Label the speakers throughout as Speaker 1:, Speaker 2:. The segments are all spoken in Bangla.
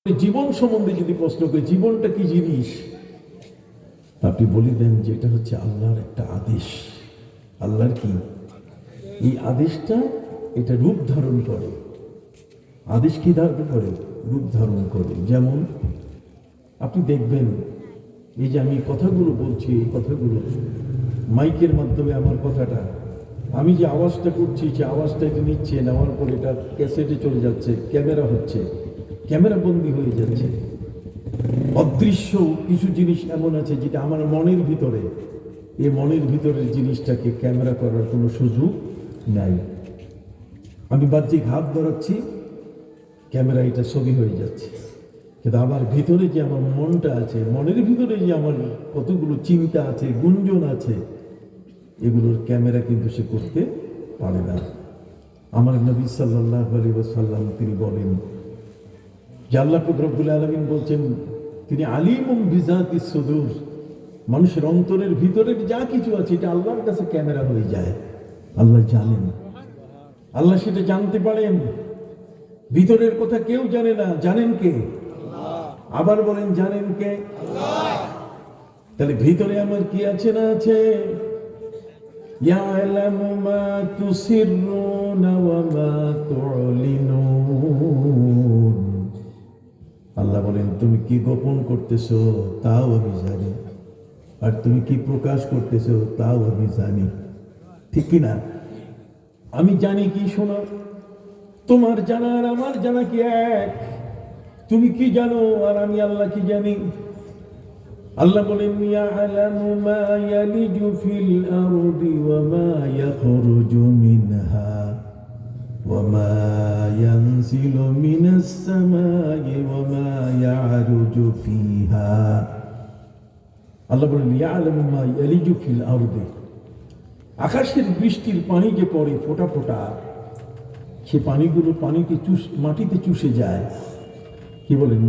Speaker 1: জীবন সম্বন্ধে যদি প্রশ্ন করি, জীবনটা কি জিনিস, আপনি বলে দেন যে এটা হচ্ছে আল্লাহর একটা আদেশ। আল্লাহর কি এই আদেশটা, এটা রূপ ধারণ করে। আদেশ কি ধারণ করে? রূপ ধারণ করে। যেমন আপনি দেখবেন, এই যে আমি কথাগুলো বলছি, এই কথাগুলো মাইকের মাধ্যমে আমার কথাটা, আমি যে আওয়াজটা করছি, সে আওয়াজটা এটা নিচ্ছে, নেওয়ার পর এটা ক্যাসেটে চলে যাচ্ছে, ক্যামেরা হচ্ছে, ক্যামেরা বন্দি হয়ে যাচ্ছে। অদৃশ্য কিছু জিনিস এমন আছে যেটা আমার মনের ভিতরে, এই মনের ভিতরের জিনিসটাকে ক্যামেরা করার কোনো সুযোগ নাই। আমি বাহ্যিক হাত ধরাচ্ছি, ক্যামেরা এটা ছবি হয়ে যাচ্ছে, কিন্তু আমার ভিতরে যে আমার মনটা আছে, মনের ভিতরে যে আমার কতগুলো চিন্তা আছে, গুঞ্জন আছে, এগুলোর ক্যামেরা কিন্তু সে করতে পারে না। আমার নবী সাল্লাল্লাহু আলাইহি ওয়াসাল্লাম তিনি বলেন যে আল্লাহ রব্বুল আলামিন বলছেন তিনি আলিমুম বিজাতিস সুদূর, মানুষের অন্তরের ভিতরের যা কিছু আছে এটা আল্লাহর কাছে ক্যামেরা হয়ে যায়। আল্লাহ জানেন, আল্লাহ সেটা জানতে পারেন। ভিতরের কথা কেউ জানে না, জানেন কে? আবার বলেন, জানেন কে? তাহলে ভিতরে আমার কি আছে না আছে? ইয়ালামু মা তুসিররুনা ওয়া মা তু'লিনুন। আল্লাহ বলেন তুমি কি গোপন করতেছো তাও আমি জানি, আর তুমি কি প্রকাশ করতেছো তাও আমি জানি। ঠিক কি না? আমি জানি কি শোনো, তোমার জানা আর আমার জানা কি এক? তুমি কি জানো আর আমি আল্লাহ কি জানি? আল্লাহ বলেন ইয়ালামু মা ইয়ালিজু ফিল আরদি ওয়া মা ইয়াখরুজু মিনহা ওয়া মা ইয়ানজিলু মিনাস সামাই ওয়া মা ইয়ারুজু ফিহা। আল্লাহ বলেন ইয়ালামু মা ইয়ালিজু ফিল আরদি, আকাশের বৃষ্টির পানি যে পড়ে ফোঁটা ফোঁটা, সে পানিগুলো মাটিতে চুষে যায়। কি বলেন?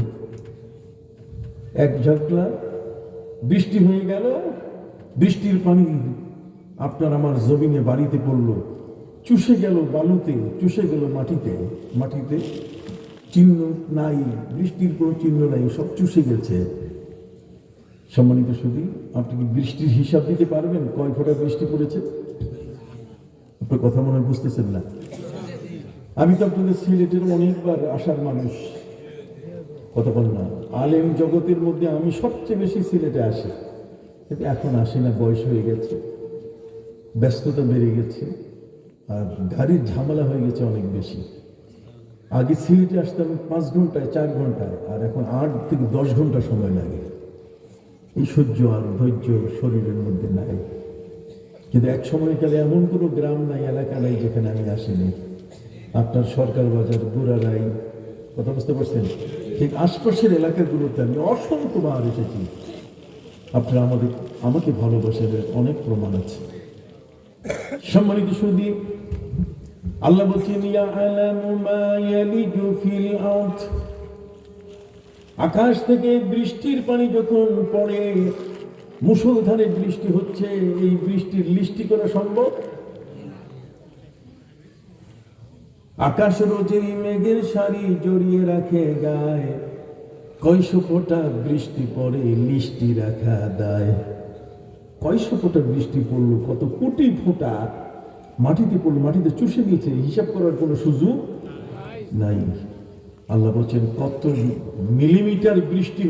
Speaker 1: এক ঝাঁকলা বৃষ্টি হয়ে গেল, বৃষ্টির পানি আপনার আমার জমিনে বাড়িতে পড়লো, চুষে গেল বালুতে, চুষে গেল মাটিতে, মাটিতে চিহ্ন নাই, বৃষ্টির কোনো চিহ্ন নাই, সব চুষে গেছে। সম্মানিত সুধী, আপনি কি বৃষ্টির হিসাব দিতে পারবেন কয় ফোঁটা বৃষ্টি পড়েছে? আপনার কথা মনে হয় বুঝতেছেন না। আমি তো আপনাদের সিলেটের অনেকবার আসার মানুষ, কথা বল না, আলেম জগতের মধ্যে আমি সবচেয়ে বেশি সিলেটে আসি, কিন্তু এখন আসি না, বয়স হয়ে গেছে, ব্যস্ততা বেড়ে গেছে, আর গাড়ির ঝামেলা হয়ে গেছে অনেক বেশি। আগে সিলেটে আসতাম 5 ঘন্টায় 4 ঘন্টায়, আর এখন 8 থেকে 10 ঘন্টা সময় লাগে। এই সহ্য আর ধৈর্য শরীরের মধ্যে নাই। কিন্তু এক সময়কালে এমন কোনো গ্রাম নাই, এলাকা নাই যেখানে আমি আসিনি। আপনার সরকার বাজার, গুড়ারাই, কথা বুঝতে পারছেন? ঠিক আশপাশের এলাকাগুলোতে আমি অসংখ্যবার এসেছি। আপনারা আমাকে ভালোবাসেন, অনেক প্রমাণ আছে। সম্মানিত সুধী, আল্লাহ বলছেন ইয়ালামু মা ইয়ালিজু ফিল আরদ, আকাশ থেকে বৃষ্টির পানি যখন পড়ে, মুষলধারে বৃষ্টি হচ্ছে, এই বৃষ্টির লিস্টি করা সম্ভব? আকাশ রোজেই মেঘের সারি জড়িয়ে রাখে গায়ে, কয়শো ফোঁটা বৃষ্টি পড়ে লিস্টি রাখা দায়। কয়শো ফোঁটা বৃষ্টি পড়লো, কত কোটি ফোঁটা মাটিতে পড়লো, মাটিতে চুষে দিয়েছে, হিসাব করার কোনো সুযোগ নাই। আল্লাহ বলছেন কত মিলিমিটার বৃষ্টি